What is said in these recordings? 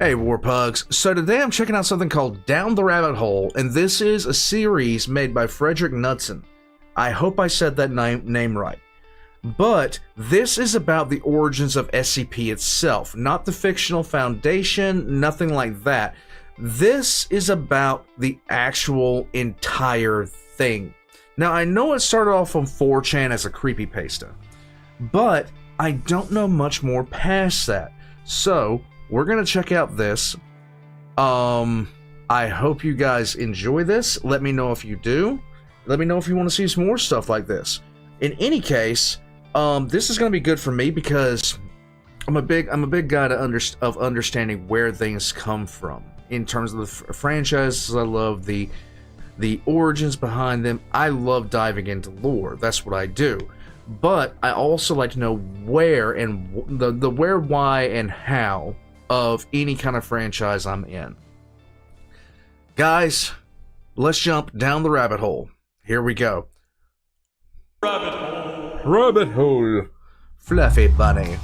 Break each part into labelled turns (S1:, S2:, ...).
S1: Hey, Warpugs. So today I'm checking out something called Down the Rabbit Hole, and this is a series made by Fredrik Knudsen. I hope I said that name right. But this is about the origins of SCP itself, not the fictional foundation, nothing like that. This is about the actual entire thing. Now, I know it started off on 4chan as a creepypasta, but I don't know much more past that. So, we're gonna check out this. I hope you guys enjoy this. Let me know if you do. Let me know if you want to see some more stuff like this. In any case, this is gonna be good for me because I'm a big guy of understanding where things come from in terms of the franchises. I love the origins behind them. I love diving into lore. That's what I do. But I also like to know where and the where, why, and how of any kind of franchise I'm in. Guys, let's jump down the rabbit hole. Here we go.
S2: Rabbit hole.
S1: Rabbit hole. Fluffy bunny.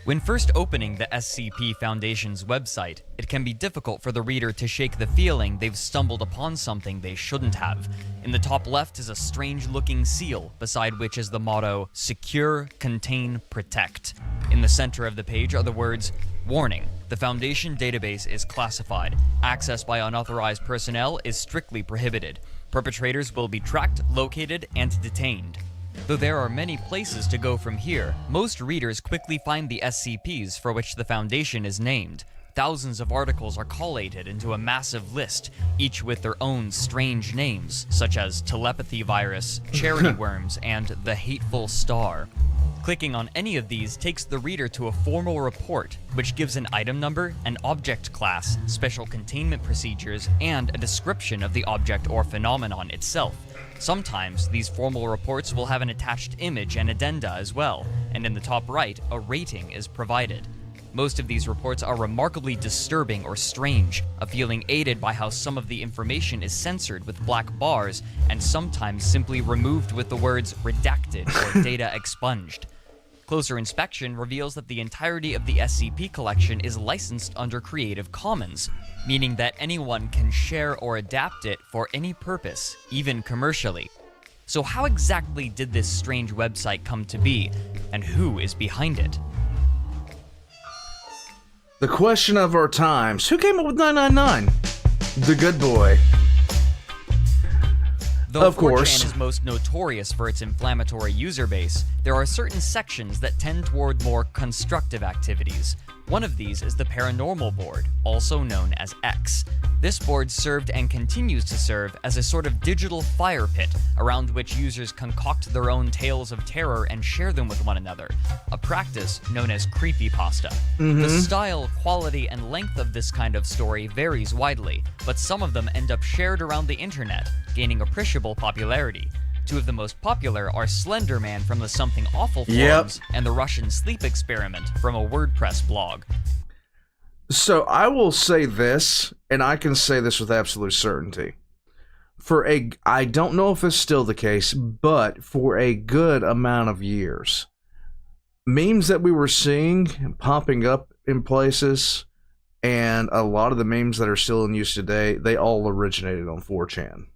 S3: When first opening the SCP Foundation's website, it can be difficult for the reader to shake the feeling they've stumbled upon something they shouldn't have. In the top left is a strange-looking seal, beside which is the motto, Secure, Contain, Protect. In the center of the page are the words, Warning, the Foundation database is classified. Access by unauthorized personnel is strictly prohibited. Perpetrators will be tracked, located, and detained. Though there are many places to go from here, most readers quickly find the SCPs for which the Foundation is named. Thousands of articles are collated into a massive list, each with their own strange names, such as Telepathy Virus, Charity Worms, and The Hateful Star. Clicking on any of these takes the reader to a formal report, which gives an item number, an object class, special containment procedures, and a description of the object or phenomenon itself. Sometimes, these formal reports will have an attached image and addenda as well, and in the top right, a rating is provided. Most of these reports are remarkably disturbing or strange, a feeling aided by how some of the information is censored with black bars, and sometimes simply removed with the words redacted or data expunged. Closer inspection reveals that the entirety of the SCP collection is licensed under Creative Commons, meaning that anyone can share or adapt it for any purpose, even commercially. So how exactly did this strange website come to be, and who is behind it?
S1: The question of our times. Who came up with 999? The good boy.
S3: Though
S1: of course.
S3: 4chan is most notorious for its inflammatory user base, there are certain sections that tend toward more constructive activities. One of these is the Paranormal Board, also known as X. This board served and continues to serve as a sort of digital fire pit around which users concoct their own tales of terror and share them with one another, a practice known as creepypasta. The style, quality, and length of this kind of story varies widely, but some of them end up shared around the internet, gaining appreciable popularity. Two of the most popular are Slender Man from the Something Awful forums and the Russian Sleep Experiment from a WordPress blog.
S1: So I will say this, and I can say this with absolute certainty. I don't know if it's still the case, but for a good amount of years, memes that we were seeing popping up in places, and a lot of the memes that are still in use today, they all originated on 4chan.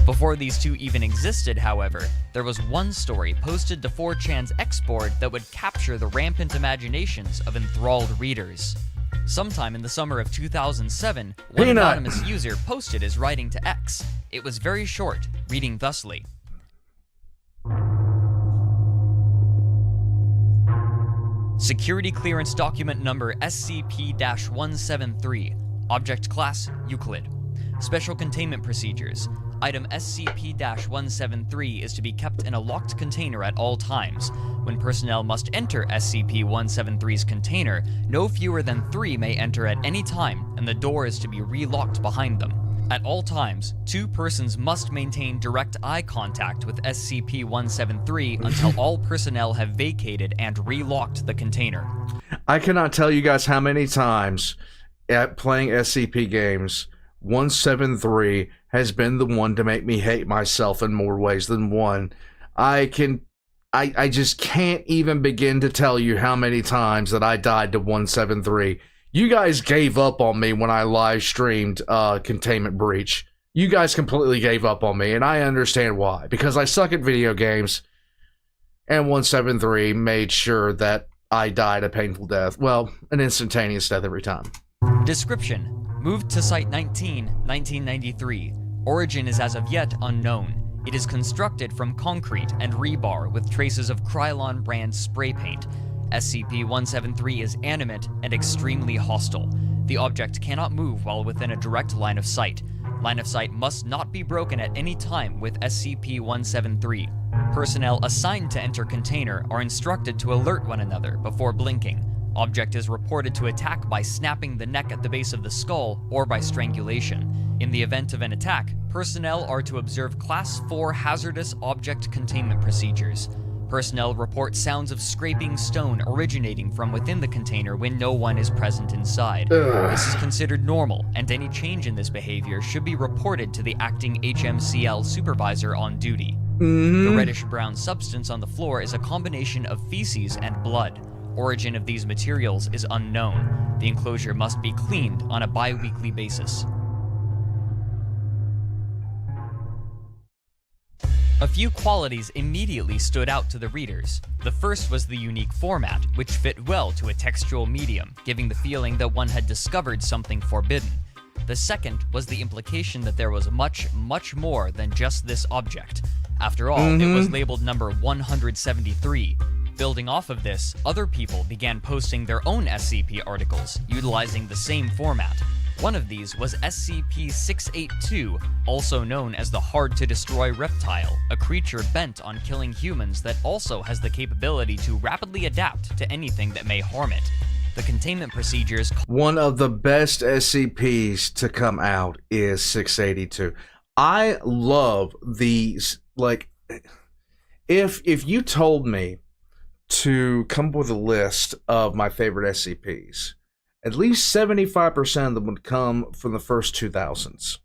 S3: Before these two even existed, however, there was one story posted to 4chan's X board that would capture the rampant imaginations of enthralled readers. Sometime in the summer of 2007, one anonymous user posted his writing to X. It was very short, reading thusly. Security clearance document number SCP-173. Object class, Euclid. Special containment procedures. Item SCP-173 is to be kept in a locked container at all times. When personnel must enter SCP-173's container, no fewer than 3 may enter at any time, and the door is to be re-locked behind them. At all times, 2 persons must maintain direct eye contact with SCP-173 until all personnel have vacated and re-locked the container.
S1: I cannot tell you guys how many times at playing SCP games 173 has been the one to make me hate myself in more ways than one. I just can't even begin to tell you how many times that I died to 173. You guys gave up on me when I live streamed Containment Breach. You guys completely gave up on me, and I understand why. Because I suck at video games, and 173 made sure that I died a painful death. Well, an instantaneous death every time.
S3: Description: moved to Site 19, 1993. Origin is as of yet unknown. It is constructed from concrete and rebar with traces of Krylon brand spray paint. SCP-173 is animate and extremely hostile. The object cannot move while within a direct line of sight. Line of sight must not be broken at any time with SCP-173. Personnel assigned to enter container are instructed to alert one another before blinking. Object is reported to attack by snapping the neck at the base of the skull or by strangulation. In the event of an attack, personnel are to observe Class 4 hazardous object containment procedures. Personnel report sounds of scraping stone originating from within the container when no one is present inside. This is considered normal, and any change in this behavior should be reported to the acting HMCL supervisor on duty. The reddish-brown substance on the floor is a combination of feces and blood. Origin of these materials is unknown. The enclosure must be cleaned on a bi-weekly basis. A few qualities immediately stood out to the readers. The first was the unique format, which fit well to a textual medium, giving the feeling that one had discovered something forbidden. The second was the implication that there was much, much more than just this object. After all, it was labeled number 173. Building off of this, other people began posting their own SCP articles, utilizing the same format. One of these was SCP-682, also known as the hard-to-destroy reptile, a creature bent on killing humans that also has the capability to rapidly adapt to anything that may harm it. The containment procedures...
S1: One of the best SCPs to come out is 682. I love these, like, if you told me to come up with a list of my favorite SCPs, at least 75% of them would come from the first 2000s,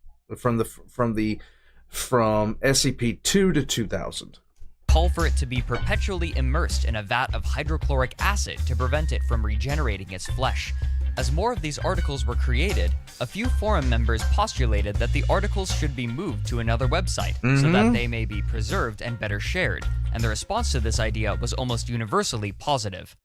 S1: from SCP-2 to 2000.
S3: Call for it to be perpetually immersed in a vat of hydrochloric acid to prevent it from regenerating its flesh. As more of these articles were created, a few forum members postulated that the articles should be moved to another website so that they may be preserved and better shared, and the response to this idea was almost universally positive.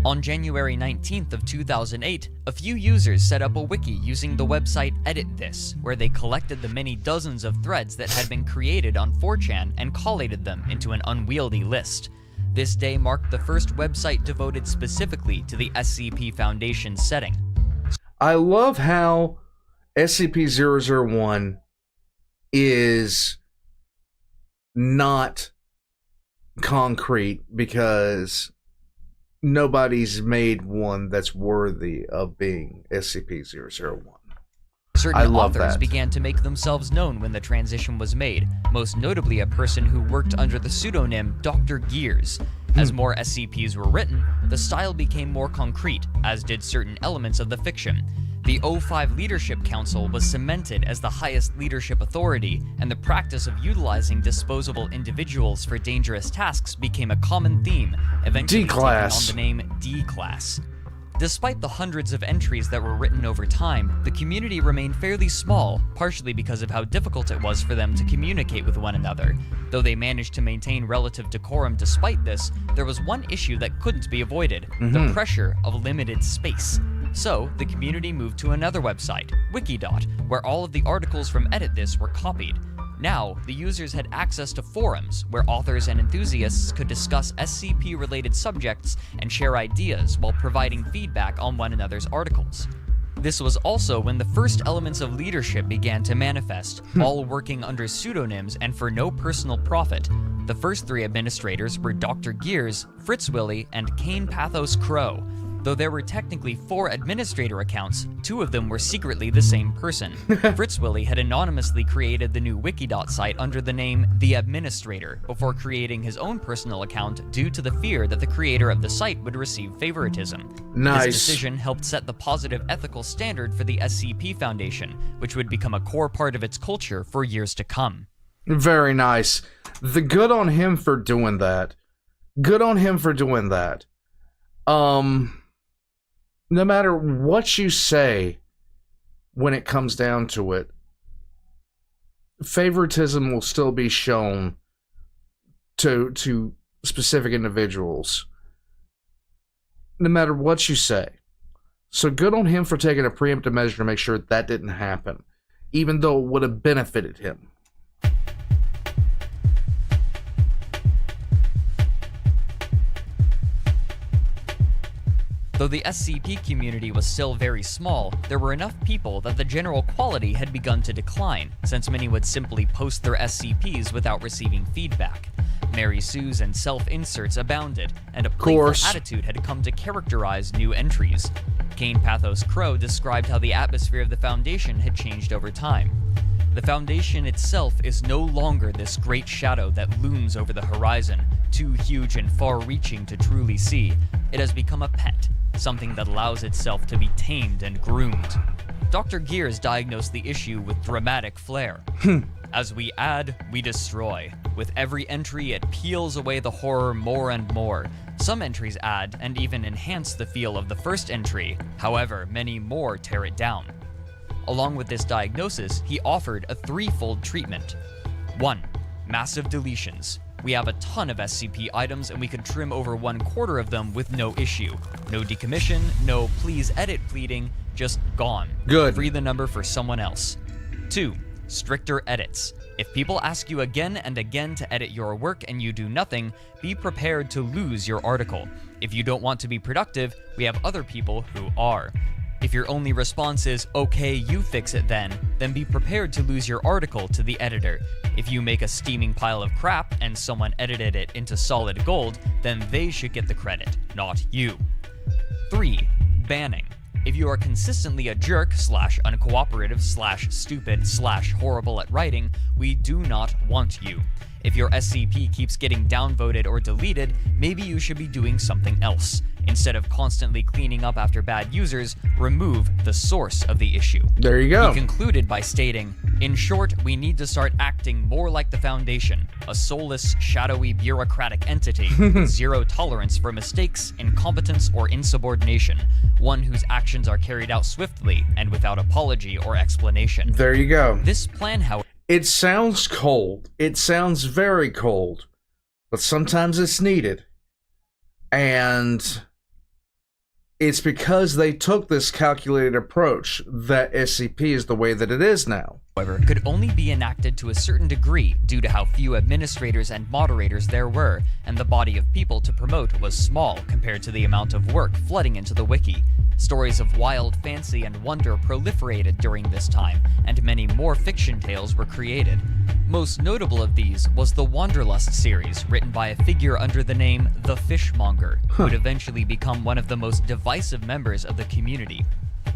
S3: On January 19th of 2008, a few users set up a wiki using the website Edit This, where they collected the many dozens of threads that had been created on 4chan and collated them into an unwieldy list. This day marked the first website devoted specifically to the SCP Foundation setting.
S1: I love how SCP-001 is not concrete because nobody's made one that's worthy of being SCP-001.
S3: Certain authors began to make themselves known when the transition was made, most notably a person who worked under the pseudonym Dr. Gears. As more SCPs were written, the style became more concrete, as did certain elements of the fiction. The O5 Leadership Council was cemented as the highest leadership authority, and the practice of utilizing disposable individuals for dangerous tasks became a common theme, eventually taking on the name D-Class. Despite the hundreds of entries that were written over time, the community remained fairly small, partially because of how difficult it was for them to communicate with one another. Though they managed to maintain relative decorum despite this, there was one issue that couldn't be avoided: the pressure of limited space. So, the community moved to another website, Wikidot, where all of the articles from Edit This were copied. Now, the users had access to forums, where authors and enthusiasts could discuss SCP-related subjects and share ideas while providing feedback on one another's articles. This was also when the first elements of leadership began to manifest, all working under pseudonyms and for no personal profit. The first three administrators were Dr. Gears, Fritz Willy, and Kane Pathos Crow. Though there were technically 4 administrator accounts, 2 of them were secretly the same person. Fritz Willy had anonymously created the new Wikidot site under the name The Administrator before creating his own personal account due to the fear that the creator of the site would receive favoritism.
S1: Nice.
S3: This decision helped set the positive ethical standard for the SCP Foundation, which would become a core part of its culture for years to come.
S1: Very nice. The good on him for doing that. Good on him for doing that. No matter what you say when it comes down to it, favoritism will still be shown to specific individuals. No matter what you say. So good on him for taking a preemptive measure to make sure that didn't happen, even though it would have benefited him.
S3: Though the SCP community was still very small, there were enough people that the general quality had begun to decline, since many would simply post their SCPs without receiving feedback. Mary Sue's and self-inserts abounded, and a playful attitude had come to characterize new entries. Kane Pathos Crow described how the atmosphere of the Foundation had changed over time. The Foundation itself is no longer this great shadow that looms over the horizon, too huge and far-reaching to truly see. It has become a pet, something that allows itself to be tamed and groomed. Dr. Gears diagnosed the issue with dramatic flair. As we add, we destroy. With every entry, it peels away the horror more and more. Some entries add and even enhance the feel of the first entry. However, many more tear it down. Along with this diagnosis, he offered a threefold treatment. 1. Massive deletions. We have a ton of SCP items and we could trim over 1/4 of them with no issue. No decommission, no please edit pleading, just gone.
S1: Good.
S3: Free the number for someone else. 2. Stricter edits. If people ask you again and again to edit your work and you do nothing, be prepared to lose your article. If you don't want to be productive, we have other people who are. If your only response is, okay, you fix it then be prepared to lose your article to the editor. If you make a steaming pile of crap and someone edited it into solid gold, then they should get the credit, not you. 3. Banning. If you are consistently a jerk / uncooperative / stupid / horrible at writing, we do not want you. If your SCP keeps getting downvoted or deleted, maybe you should be doing something else. Instead of constantly cleaning up after bad users, remove the source of the issue.
S1: There you go.
S3: He concluded by stating, in short, we need to start acting more like the Foundation, a soulless, shadowy, bureaucratic entity with zero tolerance for mistakes, incompetence, or insubordination, one whose actions are carried out swiftly and without apology or explanation.
S1: There you go.
S3: This plan, however,
S1: It sounds cold. It sounds very cold. But sometimes it's needed. And it's because they took this calculated approach that SCP is the way that it is now.
S3: could only be enacted to a certain degree due to how few administrators and moderators there were, and the body of people to promote was small compared to the amount of work flooding into the wiki. Stories of wild fancy and wonder proliferated during this time, and many more fiction tales were created. Most notable of these was the Wanderlust series, written by a figure under the name the Fishmonger, who would eventually become one of the most divisive members of the community.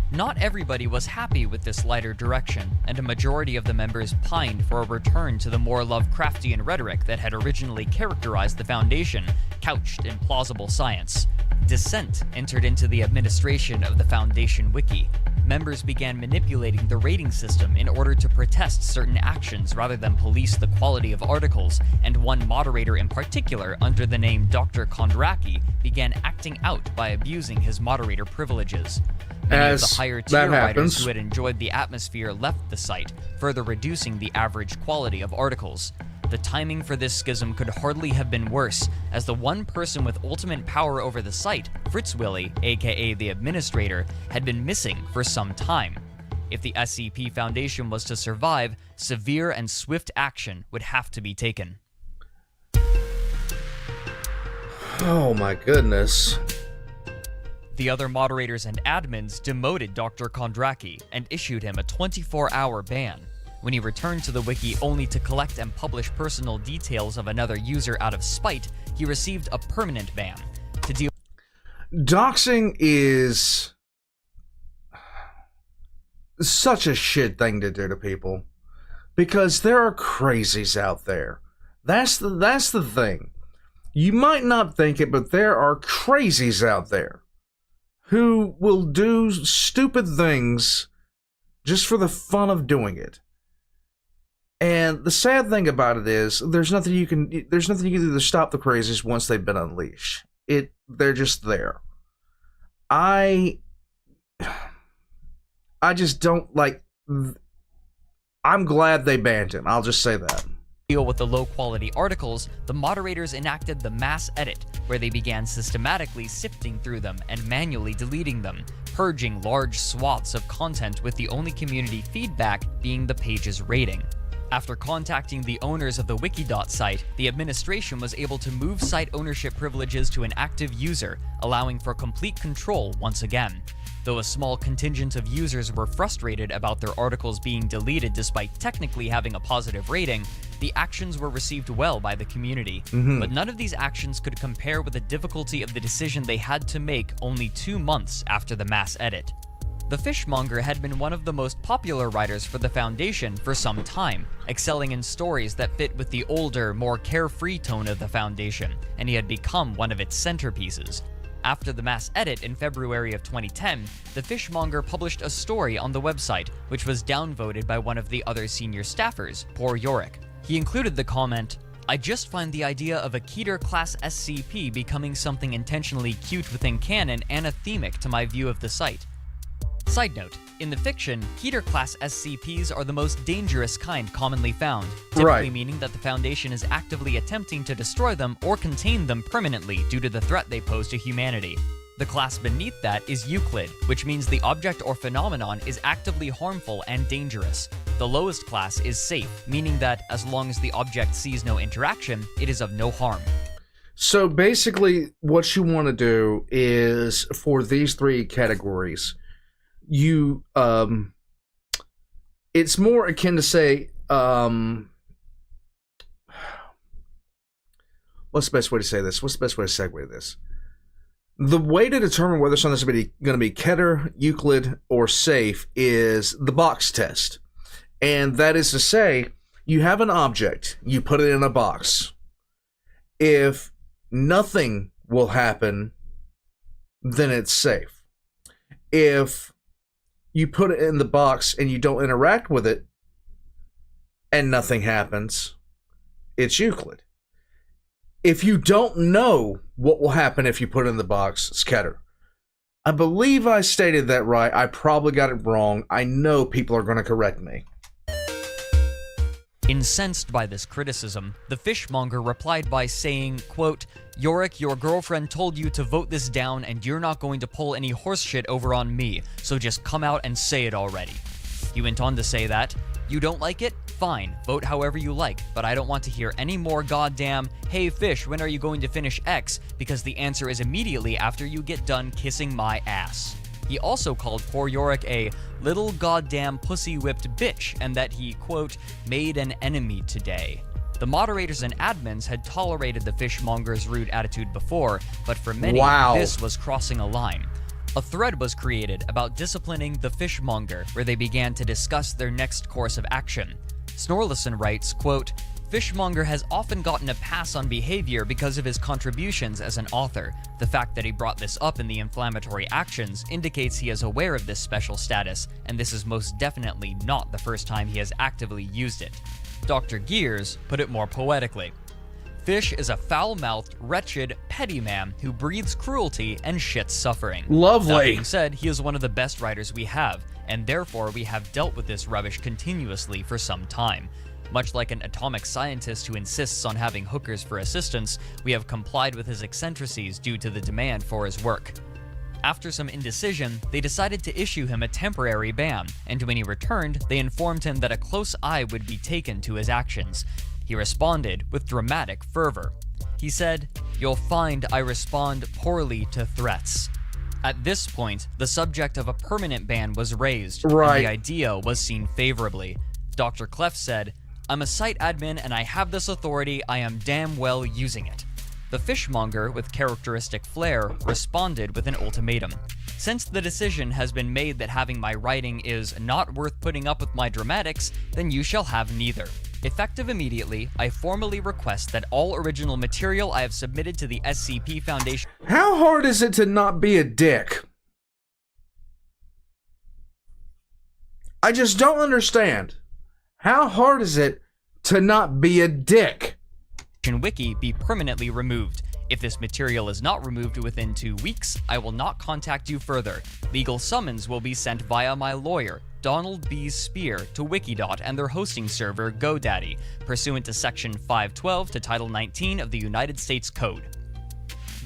S3: Not everybody was happy with this lighter direction, and a majority of the members pined for a return to the more Lovecraftian rhetoric that had originally characterized the Foundation, couched in plausible science. Dissent entered into the administration of the Foundation Wiki. Members began manipulating the rating system in order to protest certain actions rather than police the quality of articles, and one moderator in particular, under the name Dr. Kondraki, began acting out by abusing his moderator privileges. Many of the higher tier writers who had enjoyed the atmosphere left the site, further reducing the average quality of articles. The timing for this schism could hardly have been worse, as the one person with ultimate power over the site, Fritz Willy, aka the Administrator, had been missing for some time. If the SCP Foundation was to survive, severe and swift action would have to be taken.
S1: Oh my goodness.
S3: The other moderators and admins demoted Dr. Kondraki and issued him a 24-hour ban. When he returned to the wiki only to collect and publish personal details of another user out of spite, he received a permanent ban. To deal
S1: Doxing is such a shit thing to do to people because there are crazies out there. That's the thing. You might not think it, but there are crazies out there who will do stupid things just for the fun of doing it. And the sad thing about it is there's nothing you can do to stop the crazies once they've been unleashed. They're just there. I just don't like. I'm glad they banned him. I'll just say that.
S3: Deal with the low-quality articles, the moderators enacted the mass edit, where they began systematically sifting through them and manually deleting them, purging large swaths of content with the only community feedback being the page's rating. After contacting the owners of the Wiki.dot site, the administration was able to move site ownership privileges to an active user, allowing for complete control once again. Though a small contingent of users were frustrated about their articles being deleted despite technically having a positive rating, the actions were received well by the community. But none of these actions could compare with the difficulty of the decision they had to make only 2 months after the mass edit. The fishmonger had been one of the most popular writers for the Foundation for some time, excelling in stories that fit with the older, more carefree tone of the Foundation, and he had become one of its centerpieces. After the mass edit in February of 2010, the fishmonger published a story on the website, which was downvoted by one of the other senior staffers, Poor Yorick. He included the comment, "I just find the idea of a Keter-class SCP becoming something intentionally cute within canon anathemic to my view of the site." Side note, in the fiction, Keter-class SCPs are the most dangerous kind commonly found, typically meaning that the Foundation is actively attempting to destroy them or contain them permanently due to the threat they pose to humanity. The class beneath that is Euclid, which means the object or phenomenon is actively harmful and dangerous. The lowest class is safe, meaning that as long as the object sees no interaction, it is of no harm.
S1: So basically, what you want to do is, for these three categories, it's more akin to say, what's the best way to say this? What's the best way to segue this? The way to determine whether something's going to be Keter, Euclid, or safe is the box test. And that is to say, you have an object, you put it in a box. If nothing will happen, then it's safe. If you put it in the box and you don't interact with it and nothing happens, it's Euclid. If you don't know what will happen if you put it in the box, it's Keter. I believe I stated that right. I probably got it wrong. I know people are going to correct me.
S3: Incensed by this criticism, the fishmonger replied by saying, quote, "Yorick, your girlfriend told you to vote this down and you're not going to pull any horse shit over on me, so just come out and say it already." He went on to say that, "You don't like it? Fine, vote however you like, but I don't want to hear any more goddamn, 'Hey fish, when are you going to finish X?' because the answer is immediately after you get done kissing my ass." He also called Poor Yorick a little goddamn pussy-whipped bitch, and that he, quote, "made an enemy today." The moderators and admins had tolerated the fishmonger's rude attitude before, but for many, this was crossing a line. A thread was created about disciplining the fishmonger, where they began to discuss their next course of action. Snorlison writes, quote, "Fishmonger has often gotten a pass on behavior because of his contributions as an author. The fact that he brought this up in the inflammatory actions indicates he is aware of this special status, and this is most definitely not the first time he has actively used it." Dr. Gears put it more poetically. "Fish is a foul-mouthed, wretched, petty man who breathes cruelty and shits suffering."
S1: Lovely.
S3: That being said, he is one of the best writers we have, and therefore we have dealt with this rubbish continuously for some time. Much like an atomic scientist who insists on having hookers for assistants, we have complied with his eccentricities due to the demand for his work. After some indecision, they decided to issue him a temporary ban, and when he returned, they informed him that a close eye would be taken to his actions. He responded with dramatic fervor. He said, "You'll find I respond poorly to threats." At this point, the subject of a permanent ban was raised, and the idea was seen favorably. Dr. Clef said, "I'm a site admin and I have this authority, I am damn well using it." The fishmonger, with characteristic flair, responded with an ultimatum. Since the decision has been made that having my writing is not worth putting up with my dramatics, then you shall have neither. Effective immediately, I formally request that all original material I have submitted to the SCP Foundation...
S1: How hard is it to not be a dick? I just don't understand. How hard is it to not be a dick?
S3: Wiki be permanently removed. If this material is not removed within 2 weeks, I will not contact you further. Legal summons will be sent via my lawyer, Donald B. Spear, to Wikidot and their hosting server, GoDaddy, pursuant to Section 512 to Title 19 of the United States Code.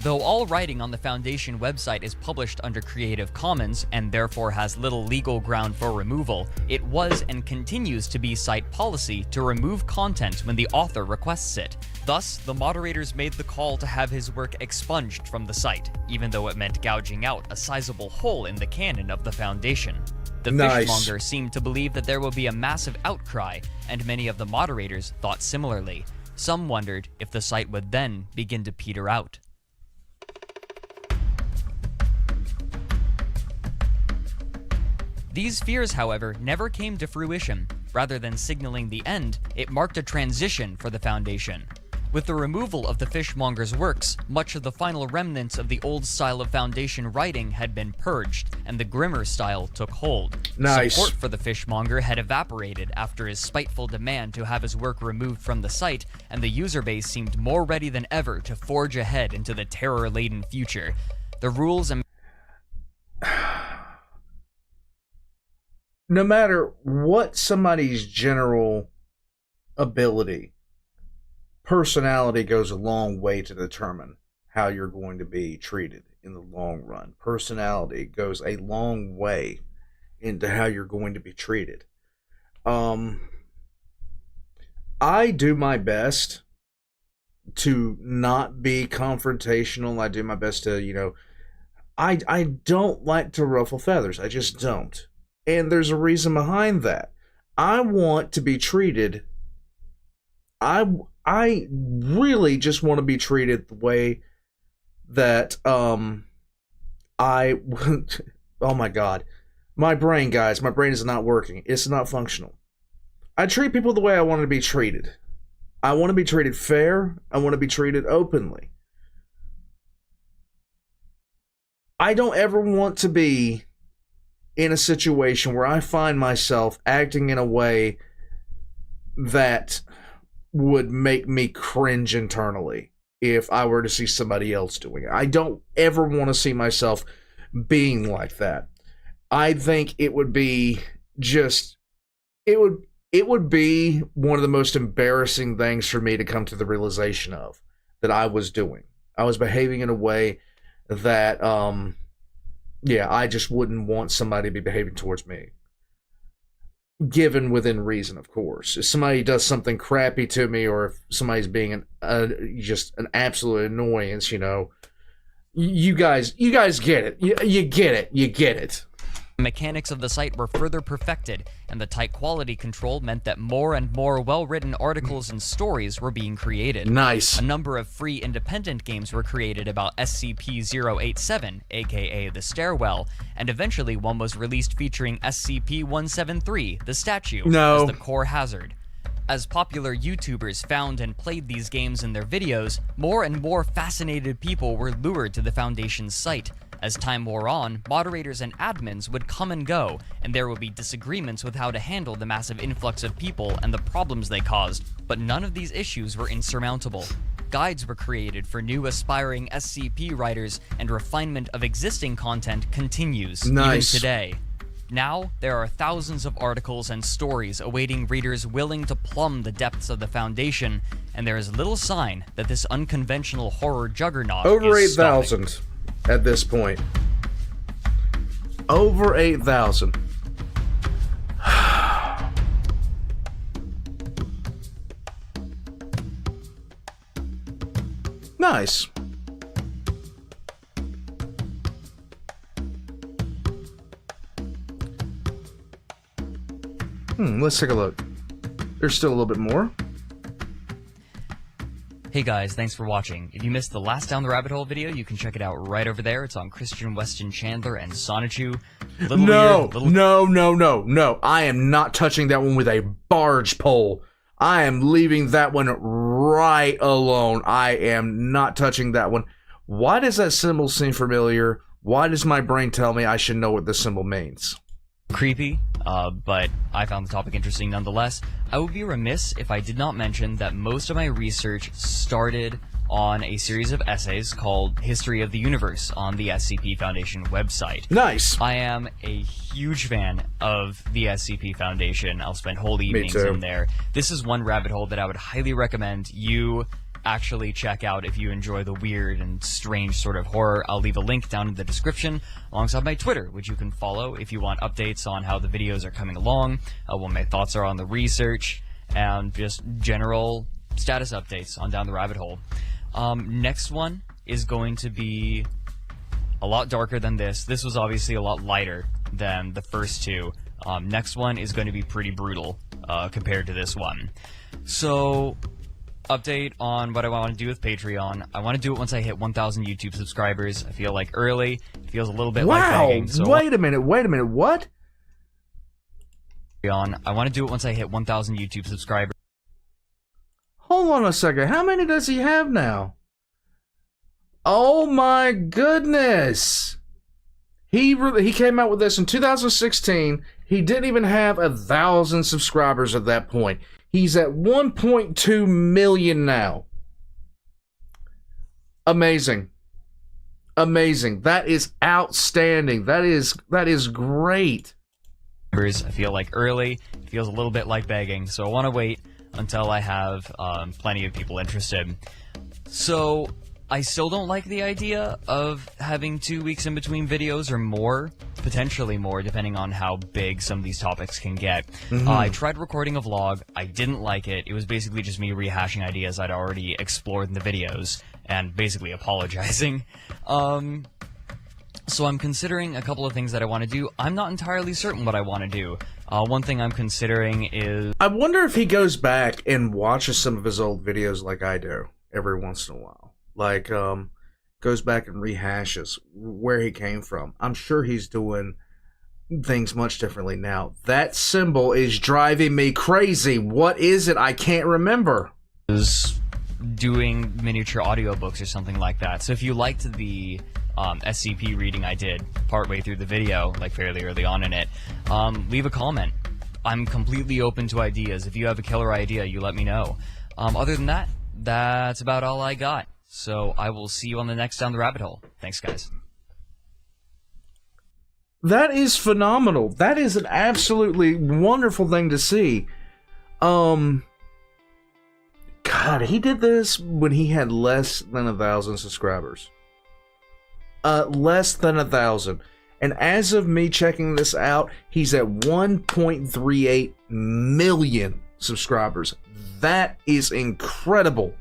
S3: Though all writing on the Foundation website is published under Creative Commons and therefore has little legal ground for removal, it was and continues to be site policy to remove content when the author requests it. Thus, the moderators made the call to have his work expunged from the site, even though it meant gouging out a sizable hole in the canon of the Foundation. The fishmonger seemed to believe that there will be a massive outcry, and many of the moderators thought similarly. Some wondered if the site would then begin to peter out. These fears, however, never came to fruition. Rather than signaling the end, it marked a transition for the Foundation. With the removal of the fishmonger's works, much of the final remnants of the old style of Foundation writing had been purged, and the grimmer style took hold.
S1: Nice.
S3: Support for the fishmonger had evaporated after his spiteful demand to have his work removed from the site, and the user base seemed more ready than ever to forge ahead into the terror-laden future. The rules and
S1: no matter what somebody's general ability, personality goes a long way to determine how you're going to be treated in the long run. Personality goes a long way into how you're going to be treated. I do my best to not be confrontational. I do my best to, I don't like to ruffle feathers. I just don't. And there's a reason behind that. I want to be treated. I really just want to be treated the way that oh my god. My brain, guys, my brain is not working. It's not functional. I treat people the way I want to be treated. I want to be treated fair. I want to be treated openly. I don't ever want to be in a situation where I find myself acting in a way that would make me cringe internally if I were to see somebody else doing it. I don't ever want to see myself being like that. I think it would be just, it would be one of the most embarrassing things for me to come to the realization of that I was doing. I was behaving in a way that, I just wouldn't want somebody to be behaving towards me. Given within reason, of course. If somebody does something crappy to me, or if somebody's being just an absolute annoyance, you guys get it. You get it.
S3: The mechanics of the site were further perfected, and the tight quality control meant that more and more well-written articles and stories were being created.
S1: Nice.
S3: A number of free independent games were created about SCP-087, aka the Stairwell, and eventually one was released featuring SCP-173, the statue, as the core hazard. As popular YouTubers found and played these games in their videos, more and more fascinated people were lured to the Foundation's site. As time wore on, moderators and admins would come and go, and there would be disagreements with how to handle the massive influx of people and the problems they caused, but none of these issues were insurmountable. Guides were created for new aspiring SCP writers, and refinement of existing content continues even today. Now, there are thousands of articles and stories awaiting readers willing to plumb the depths of the Foundation, and there is little sign that this unconventional horror juggernaut
S1: over
S3: is
S1: 8,000 at this point. Over 8,000. Nice. Let's take a look. There's still a little bit more.
S3: Hey guys, thanks for watching. If you missed the last Down the Rabbit Hole video, you can check it out right over there. It's on Christian Weston Chandler and Sonichu.
S1: No. I am not touching that one with a barge pole. I am leaving that one right alone. I am not touching that one. Why does that symbol seem familiar? Why does my brain tell me I should know what this symbol means?
S3: Creepy, but I found the topic interesting nonetheless. I would be remiss if I did not mention that most of my research started on a series of essays called History of the Universe on the SCP Foundation website.
S1: Nice.
S3: I am a huge fan of the SCP Foundation. I'll spend whole evenings in there. This is one rabbit hole that I would highly recommend you actually check out if you enjoy the weird and strange sort of horror. I'll leave a link down in the description alongside my Twitter, which you can follow if you want updates on how the videos are coming along, what my thoughts are on the research, and just general status updates on Down the Rabbit Hole. Next one is going to be a lot darker than this. This was obviously a lot lighter than the first two. Next one is going to be pretty brutal compared to this one. So, update on what I want to do with Patreon. I want to do it once I hit 1,000 YouTube subscribers. I feel like early. It feels a little bit like begging. So
S1: wait a minute, what?
S3: I want to do it once I hit 1,000 YouTube subscribers.
S1: Hold on a second. How many does he have now? Oh my goodness. He came out with this in 2016. He didn't even have 1,000 subscribers at that point. He's at 1.2 million now. Amazing. Amazing. That is outstanding. That is great.
S3: I feel like early. It feels a little bit like begging, so I want to wait until I have plenty of people interested. So I still don't like the idea of having 2 weeks in between videos or more, potentially more, depending on how big some of these topics can get. I tried recording a vlog. I didn't like it. It was basically just me rehashing ideas I'd already explored in the videos and basically apologizing. So I'm considering a couple of things that I want to do. I'm not entirely certain what I want to do. One thing I'm considering is...
S1: I wonder if he goes back and watches some of his old videos like I do every once in a while. Like, goes back and rehashes where he came from. I'm sure he's doing things much differently now. That symbol is driving me crazy. What is it? I can't remember.
S3: Is doing miniature audiobooks or something like that. So if you liked the SCP reading I did partway through the video, like fairly early on in it, leave a comment. I'm completely open to ideas. If you have a killer idea, you let me know. Other than that, that's about all I got. So I will see you on the next Down the Rabbit Hole. Thanks, guys.
S1: That is phenomenal. That is an absolutely wonderful thing to see. God, he did this when he had less than 1,000 subscribers. Less than 1,000. And as of me checking this out, he's at 1.38 million subscribers. That is incredible.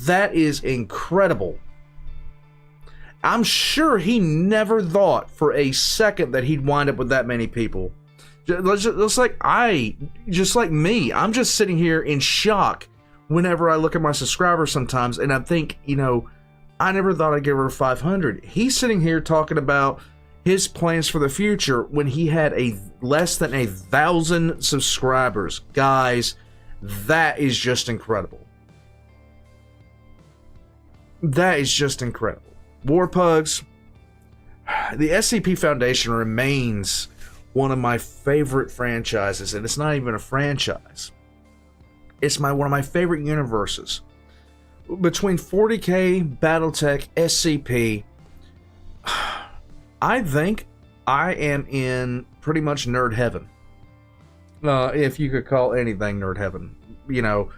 S1: That is incredible. I'm sure he never thought for a second that he'd wind up with that many people. Just like me. I'm just sitting here in shock whenever I look at my subscribers sometimes, and I think, you know, I never thought I'd get over 500. He's sitting here talking about his plans for the future when he had less than 1,000 subscribers. Guys, that is just incredible. That is just incredible. Warpugs, the SCP Foundation remains one of my favorite franchises, and it's not even a franchise. It's one of my favorite universes. Between 40K, Battletech, SCP, I think I am in pretty much nerd heaven. If you could call anything nerd heaven, you know.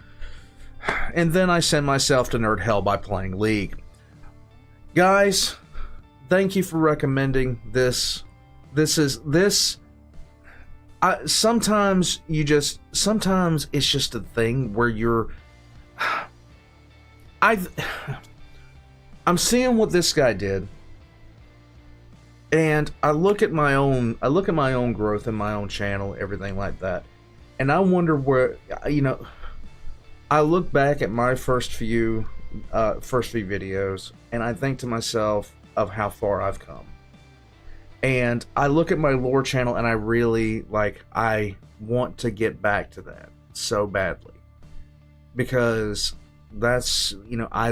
S1: And then I send myself to nerd hell by playing League. Guys, thank you for recommending this. Sometimes it's just a thing where you're... I'm seeing what this guy did, and I look at my own growth in my own channel, everything like that, and I wonder where, you know, I look back at my first few videos, and I think to myself of how far I've come. And I look at my lore channel, and I really I want to get back to that so badly, because that's, you know, I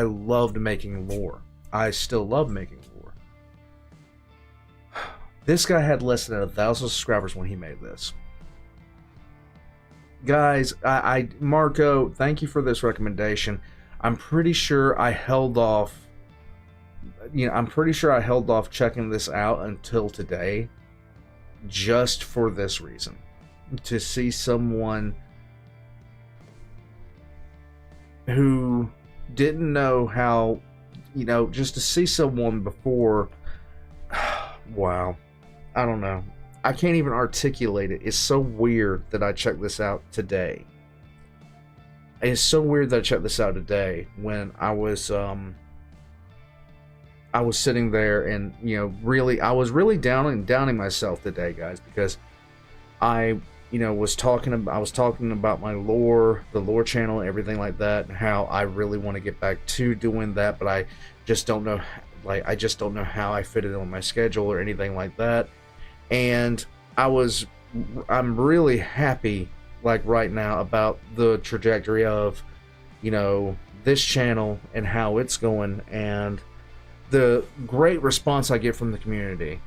S1: loved making lore. I still love making lore. This guy had less than 1,000 subscribers when he made this. Guys, Marco, thank you for this recommendation. I'm pretty sure I held off. I'm pretty sure I held off checking this out until today, just for this reason, to see someone who didn't know how, just to see someone before. Wow, I don't know. I can't even articulate it. It's so weird that I checked this out today. It's so weird that I checked this out today when I was sitting there and, I was really downing myself today, guys, because I was talking about my lore, the lore channel, and everything like that, and how I really want to get back to doing that, but I just don't know, how I fit it on my schedule or anything like that. And I'm really happy, right now, about the trajectory of, this channel and how it's going, and the great response I get from the community.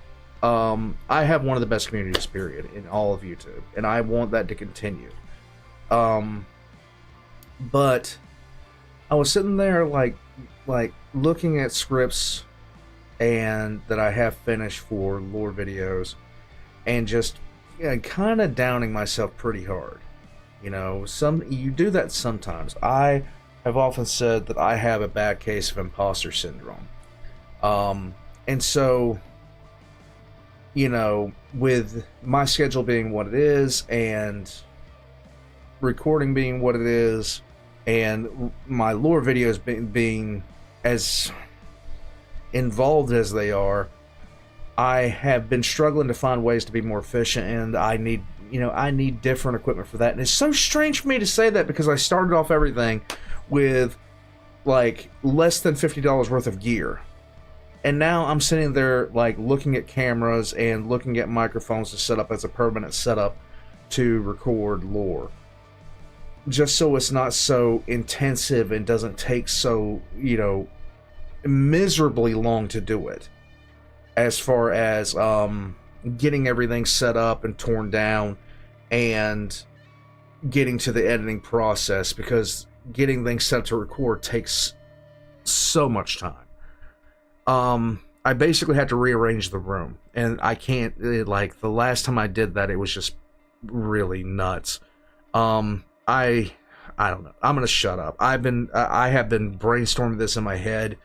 S1: I have one of the best communities, period, in all of YouTube, and I want that to continue. But I was sitting there, looking at scripts and that I have finished for lore videos, and just kind of downing myself pretty hard. You do that sometimes. I have often said that I have a bad case of imposter syndrome. And so, with my schedule being what it is, and recording being what it is, and my lore videos being as involved as they are, I have been struggling to find ways to be more efficient, and I need different equipment for that. And it's so strange for me to say that, because I started off everything with less than $50 worth of gear. And now I'm sitting there looking at cameras and looking at microphones to set up as a permanent setup to record lore, just so it's not so intensive and doesn't take so miserably long to do it, as far as getting everything set up and torn down and getting to the editing process, because getting things set to record takes so much time. I basically had to rearrange the room, and I can't, the last time I did that, it was just really nuts. I don't know. I'm gonna shut up. I have been brainstorming this in my head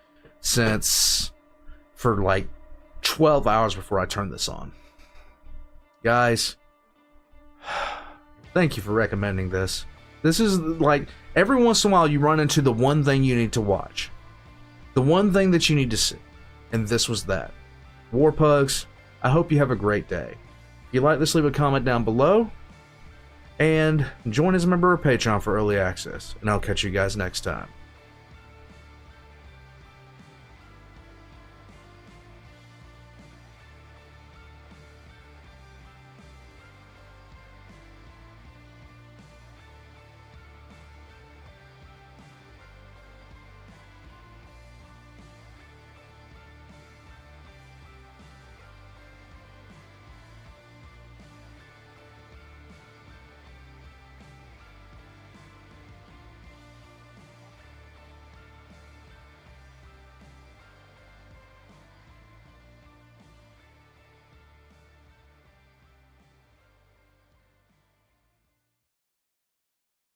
S1: for 12 hours before I turned this on. Guys, thank you for recommending this. This is every once in a while you run into the one thing you need to watch, the one thing that you need to see. And this was that. Warpugs, I hope you have a great day. If you like this, leave a comment down below. And join as a member of Patreon for early access. And I'll catch you guys next time.